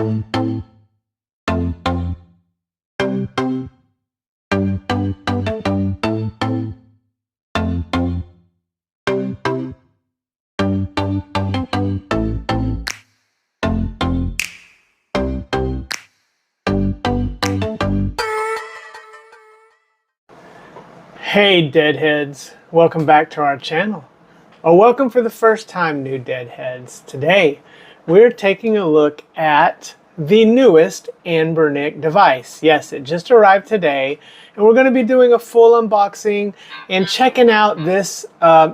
Hey Deadheads, welcome back to our channel. Or welcome for the first time, new Deadheads. Today, we're taking a look at the newest anbernic device. Yes, it just arrived today, and we're going to be doing a full unboxing and checking out this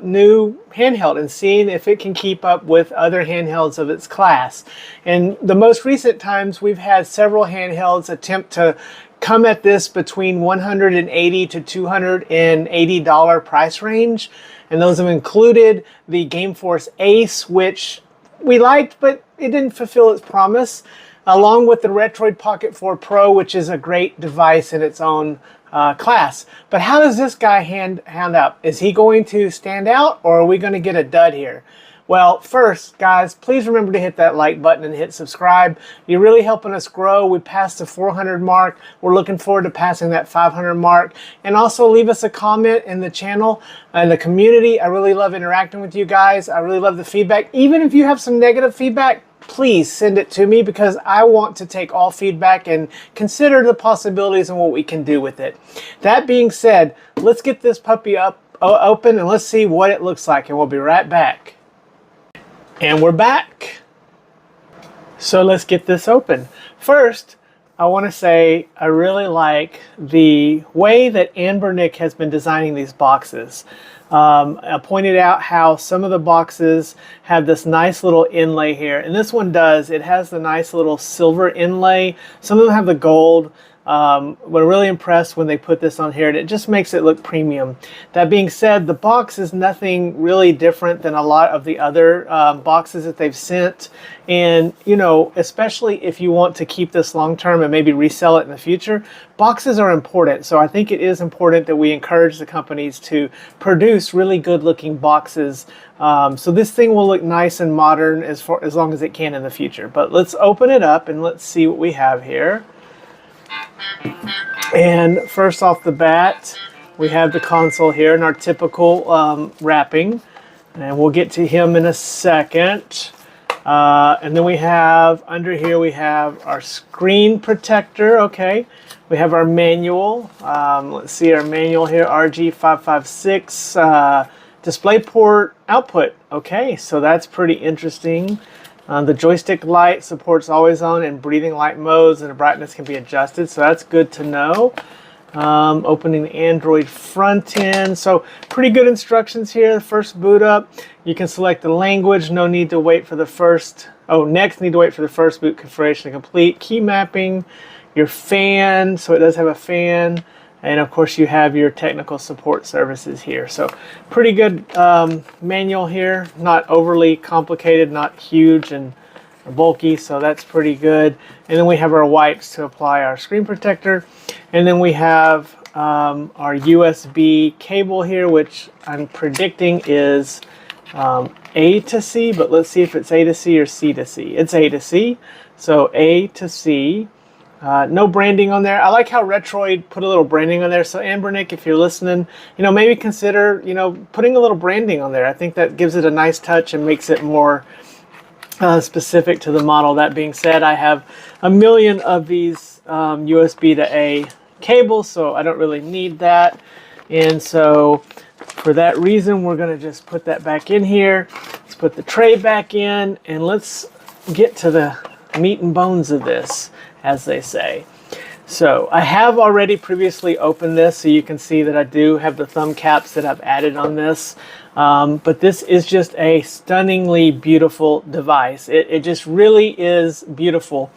new handheld and seeing if it can keep up with other handhelds of its class. In the most recent times, we've had several handhelds attempt to come at this between $180 to $280 price range, and those have included the GameForce Ace, which we liked but it didn't fulfill its promise, along with the Retroid Pocket 4 Pro, which is a great device in its own class. But how does this guy hand up? Is he going to stand out, or are we going to get a dud here? Well, first, guys, please remember to hit that like button and hit subscribe. You're really helping us grow. We passed the 400 mark. We're looking forward to passing that 500 mark. And also leave us a comment in the channel and the community. I really love interacting with you guys. I really love the feedback. Even if you have some negative feedback, please send it to me, because I want to take all feedback and consider the possibilities and what we can do with it. That being said, let's get this puppy open and let's see what it looks like, and we'll be right back. And we're back. So let's get this open. First, I want to say I really like the way that anbernic has been designing these boxes. I pointed out how some of the boxes have this nice little inlay here, and this one does. It has the nice little silver inlay. Some of them have the gold. We're really impressed when they put this on here, and it just makes it look premium. That being said, the box is nothing really different than a lot of the other boxes that they've sent. And, you know, especially if you want to keep this long term and maybe resell it in the future, boxes are important. So I think it is important that we encourage the companies to produce really good looking boxes. So this thing will look nice and modern as long as it can in the future. But let's open it up and let's see what we have here. And first off the bat, we have the console here in our typical wrapping, and we'll get to him in a second. And then we have, under here we have our screen protector. Okay, we have our manual. Let's see our manual here, RG556 DisplayPort output. Okay, so that's pretty interesting. The joystick light supports always on and breathing light modes, and the brightness can be adjusted, so that's good to know. Opening the Android front end, so pretty good instructions here. First boot up, you can select the language. No need to wait for the first. Next need to wait for the first boot configuration to complete. Key mapping, your fan, so it does have a fan. And of course you have your technical support services here. So pretty good manual here, not overly complicated, not huge and bulky, so that's pretty good. And then we have our wipes to apply our screen protector. And then we have our USB cable here, which I'm predicting is A to C, but let's see if it's A to C or C to C. It's A to C, so A to C. No branding on there. I like how Retroid put a little branding on there. So anbernic, if you're listening, you know, maybe consider, you know, putting a little branding on there. I think that gives it a nice touch and makes it more specific to the model. That being said, I have a million of these USB to A cables, so I don't really need that. And so for that reason, we're going to just put that back in here. Let's put the tray back in, and let's get to the meat and bones of this, as they say. So I have already previously opened this, so you can see that I do have the thumb caps that I've added on this. But this is just a stunningly beautiful device. It just really is beautiful.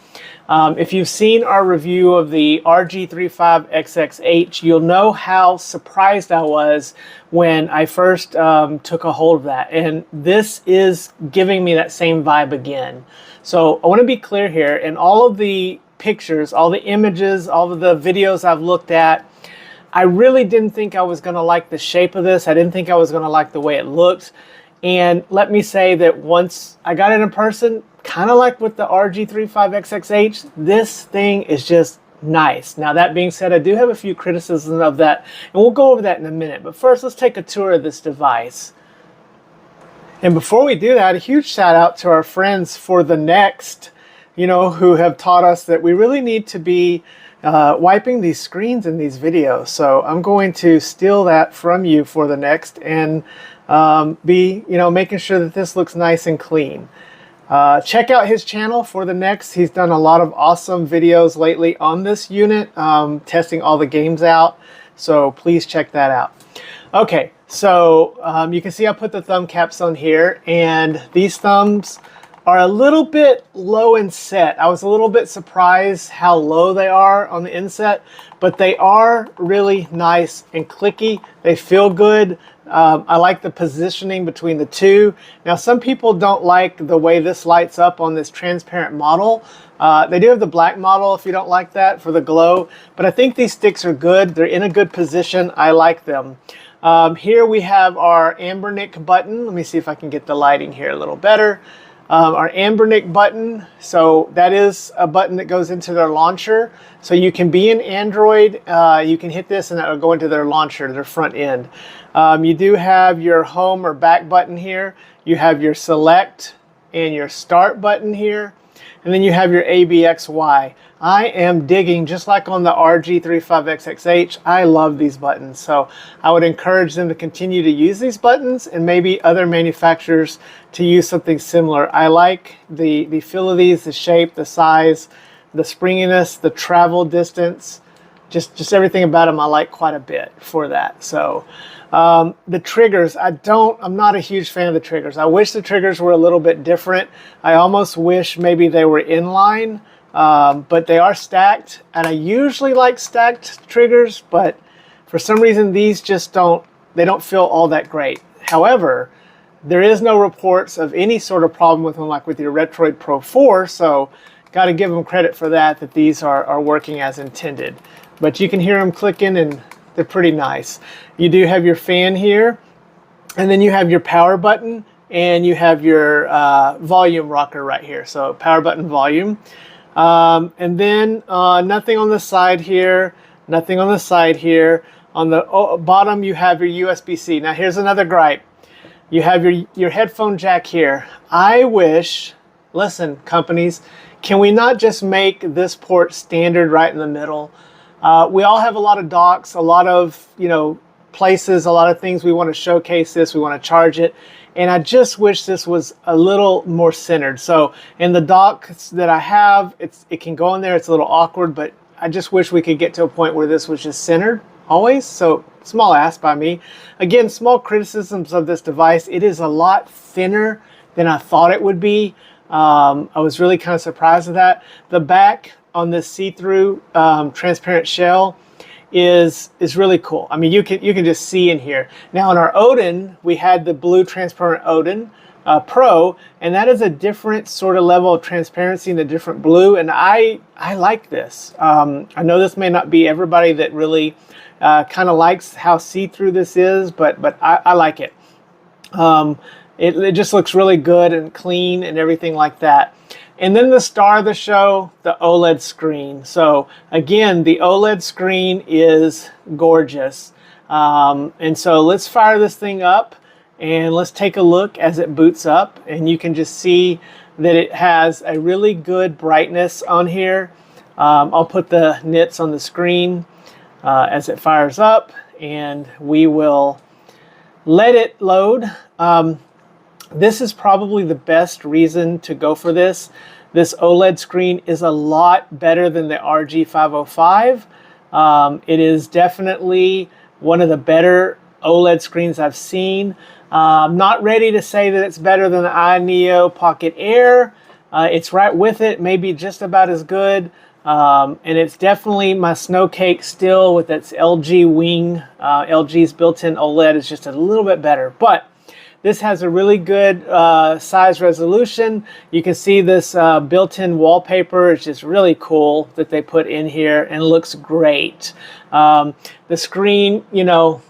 If you've seen our review of the RG35XXH, you'll know how surprised I was when I first took a hold of that. And this is giving me that same vibe again. So I want to be clear here, in all of the pictures, all the images, all of the videos I've looked at, I really didn't think I was going to like the shape of this. I didn't think I was going to like the way it looked. And let me say that once I got it in person, kind of like with the RG35XXH, this thing is just nice. Now that being said, I do have a few criticisms of that, and we'll go over that in a minute. But first, let's take a tour of this device. And before we do that, a huge shout out to our friends FortheNext, you know, who have taught us that we really need to be wiping these screens in these videos. So I'm going to steal that from you FortheNext and be, you know, making sure that this looks nice and clean. Check out his channel FortheNext. He's done a lot of awesome videos lately on this unit, testing all the games out. So please check that out. Okay, so you can see I put the thumb caps on here, and these thumbs are a little bit low in set. I was a little bit surprised how low they are on the inset, but they are really nice and clicky. They feel good. I like the positioning between the two. Now, some people don't like the way this lights up on this transparent model. They do have the black model if you don't like that for the glow, but I think these sticks are good. They're in a good position. I like them. Here we have our anbernic button. Let me see if I can get the lighting here a little better. Our anbernic button, so that is a button that goes into their launcher. So you can be in Android, you can hit this and that will go into their launcher, their front end. You do have your home or back button here. You have your select and your start button here. And then you have your ABXY. I am digging, just like on the RG35XXH, I love these buttons. So I would encourage them to continue to use these buttons, and maybe other manufacturers to use something similar. I like the feel of these, the shape, the size, the springiness, the travel distance, just everything about them I like quite a bit for that. So the triggers, I'm not a huge fan of the triggers. I wish the triggers were a little bit different. I almost wish maybe they were inline, but they are stacked, and I usually like stacked triggers, but for some reason these just don't feel all that great. However, there is no reports of any sort of problem with them like with your Retroid Pro 4, so got to give them credit for that these are working as intended. But you can hear them clicking, and they're pretty nice. You do have your fan here, and then you have your power button, and you have your volume rocker right here. So power button, volume. And then nothing on the side here, nothing on the side here. On the bottom, you have your USB-C. Now here's another gripe. You have your headphone jack here. I wish, listen, companies, can we not just make this port standard right in the middle? We all have a lot of docks, a lot of, you know, places, a lot of things we want to showcase this, we want to charge it, and I just wish this was a little more centered. So in the docks that I have, it can go in there, it's a little awkward, but I just wish we could get to a point where this was just centered always. So small ask by me. Again, small criticisms of this device. It is a lot thinner than I thought it would be. I was really kind of surprised at that. The back on this see-through transparent shell is really cool. I mean, you can just see in here. Now on our Odin, we had the blue transparent Odin Pro, and that is a different sort of level of transparency and a different blue, and I like this. I know this may not be everybody that really kind of likes how see-through this is, but I like it. It just looks really good and clean and everything like that. And then the star of the show, the OLED screen. So again, the OLED screen is gorgeous. And so let's fire this thing up and let's take a look as it boots up. And you can just see that it has a really good brightness on here. I'll put the nits on the screen as it fires up, and we will let it load. This is probably the best reason to go for this. This OLED screen is a lot better than the RG505. It is definitely one of the better OLED screens I've seen. I'm not ready to say that it's better than the iNeo Pocket Air. It's right with it, maybe just about as good. And it's definitely my snow cake still with its LG wing. LG's built-in OLED is just a little bit better. But this has a really good size resolution. You can see this built-in wallpaper. It's just really cool that they put in here and looks great. The screen, you know,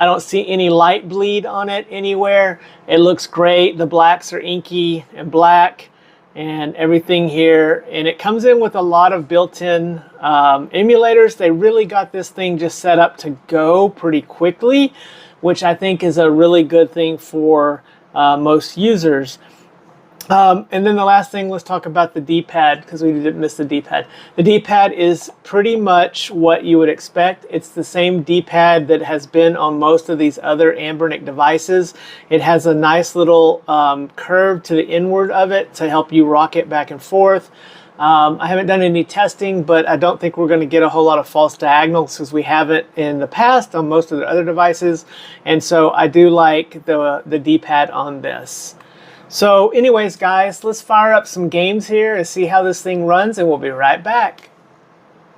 I don't see any light bleed on it anywhere. It looks great. The blacks are inky and black and everything here. And it comes in with a lot of built-in emulators. They really got this thing just set up to go pretty quickly, which I think is a really good thing for most users. And then the last thing, let's talk about the D-pad, because we didn't miss the D-pad. The D-pad is pretty much what you would expect. It's the same D-pad that has been on most of these other anbernic devices. It has a nice little curve to the inward of it to help you rock it back and forth. I haven't done any testing, but I don't think we're going to get a whole lot of false diagonals because we haven't in the past on most of the other devices. And so I do like the D-pad on this. So anyways, guys, let's fire up some games here and see how this thing runs, and we'll be right back.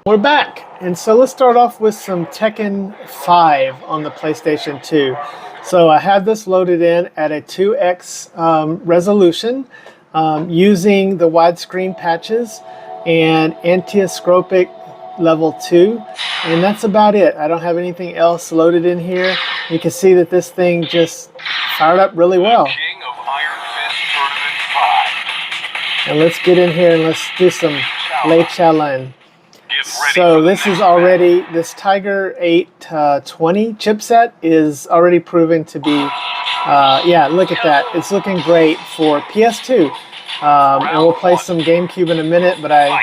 We're back, and so let's start off with some Tekken 5 on the PlayStation 2. So I have this loaded in at a 2x resolution using the widescreen patches and anti-scopic level 2, and that's about it. I don't have anything else loaded in here. You can see that this thing just fired up really well. And let's get in here and let's do some late challenge. So this is already, this Tiger 820 chipset is already proven to be, yeah, look at that. It's looking great for PS2. And we'll play some GameCube in a minute, but I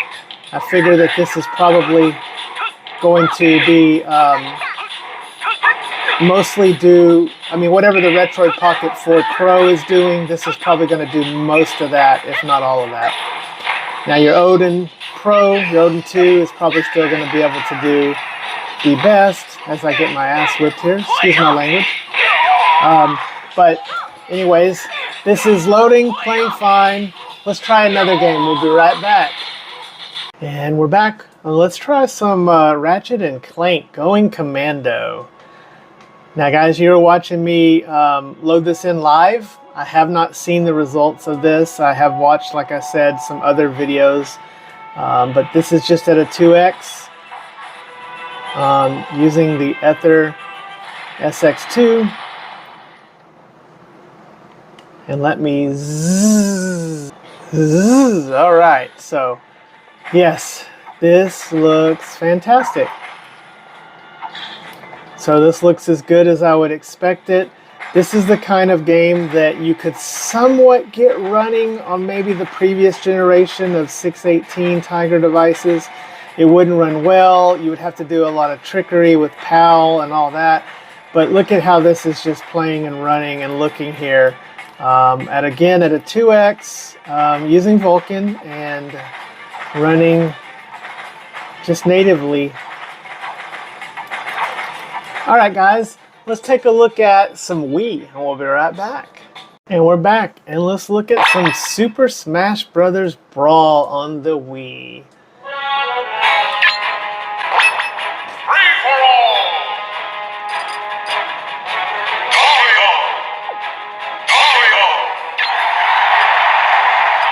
figure that this is probably going to be mostly do, I mean, whatever the Retroid Pocket 4 Pro is doing, this is probably going to do most of that, if not all of that. Now your Odin Pro, your Odin 2 is probably still going to be able to do the best as I get my ass whipped here. Excuse my language. But anyways, this is loading, playing fine. Let's try another game. We'll be right back. And we're back. Let's try some Ratchet and Clank Going Commando. Now guys, you're watching me load this in live. I have not seen the results of this. I have watched, like I said, some other videos, but this is just at a 2x using the Ether SX2. And let me zzz. All right, so yes, this looks fantastic. So this looks as good as I would expect it. This is the kind of game that you could somewhat get running on maybe the previous generation of 618 Tiger devices. It wouldn't run well. You would have to do a lot of trickery with PAL and all that. But look at how this is just playing and running and looking here. Again at a 2x using Vulkan and running just natively. Alright guys, let's take a look at some Wii and we'll be right back. And we're back, and let's look at some Super Smash Bros. Brawl on the Wii.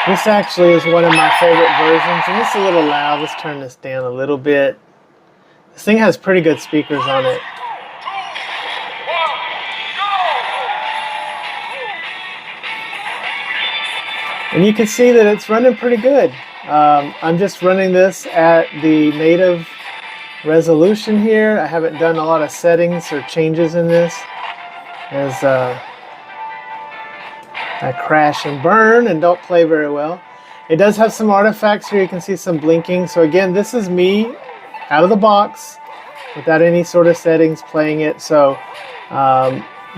This actually is one of my favorite versions, and it's a little loud. Let's turn this down a little bit. This thing has pretty good speakers on it. And you can see that it's running pretty good. I'm just running this at the native resolution here. I haven't done a lot of settings or changes in this, as I crash and burn and don't play very well. It does have some artifacts here. You can see some blinking. So again, this is me out of the box without any sort of settings playing it. So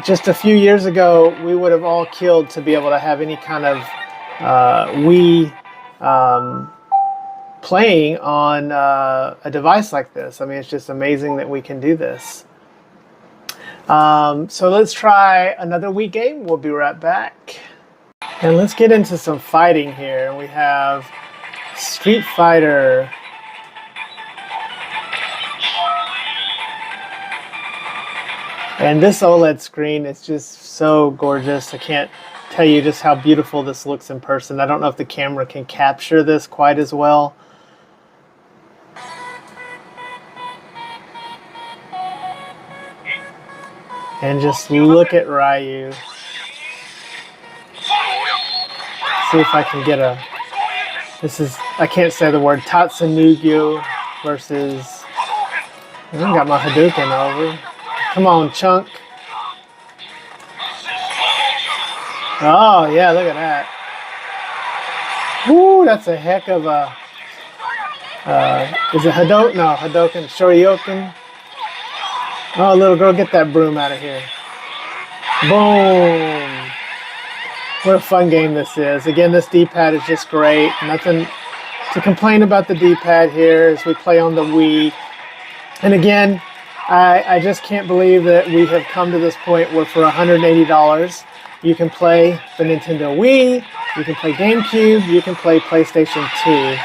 just a few years ago, we would have all killed to be able to have any kind of Wii playing on a device like this. I mean, it's just amazing that we can do this. So let's try another Wii game. We'll be right back. And let's get into some fighting here. We have Street Fighter. And this OLED screen is just so gorgeous. I can't tell you just how beautiful this looks in person. I don't know if the camera can capture this quite as well. And just look at Ryu. See if I can get a... This is... I can't say the word. Tatsunoko versus... I got my Hadouken over. Come on, Chunk. Oh, yeah, look at that. Woo, that's a heck of a... is it Hadouken? No, Hadouken. Shoryuken. Oh, little girl, get that broom out of here. Boom. What a fun game this is. Again, this D-pad is just great. Nothing to complain about the D-pad here as we play on the Wii. And again, I just can't believe that we have come to this point where for $180, you can play the Nintendo Wii, you can play GameCube, you can play PlayStation 2.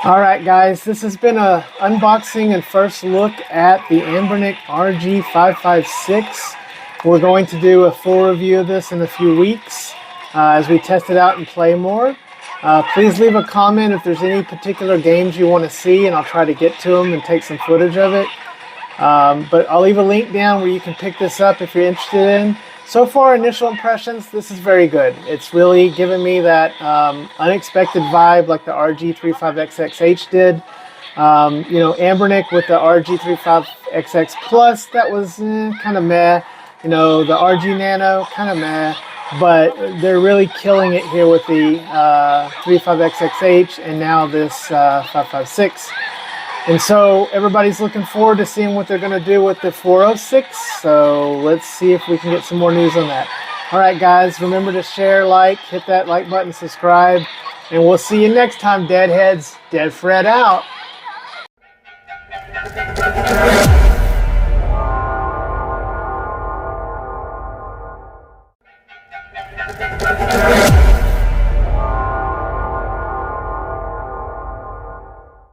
Alright guys, this has been an unboxing and first look at the Anbernic RG556. We're going to do a full review of this in a few weeks as we test it out and play more. Please leave a comment if there's any particular games you want to see, and I'll try to get to them and take some footage of it. But I'll leave a link down where you can pick this up if you're interested in. So far, initial impressions, this is very good. It's really given me that unexpected vibe like the RG35XXH did. You know, Anbernic with the RG35XX Plus, that was kind of meh. You know, the RG Nano, kind of meh. But they're really killing it here with the 35XXH and now this 556. And so everybody's looking forward to seeing what they're going to do with the 406. So let's see if we can get some more news on that. All right, guys, remember to share, like, hit that like button, subscribe, and we'll see you next time, Deadheads. Dead Fred out.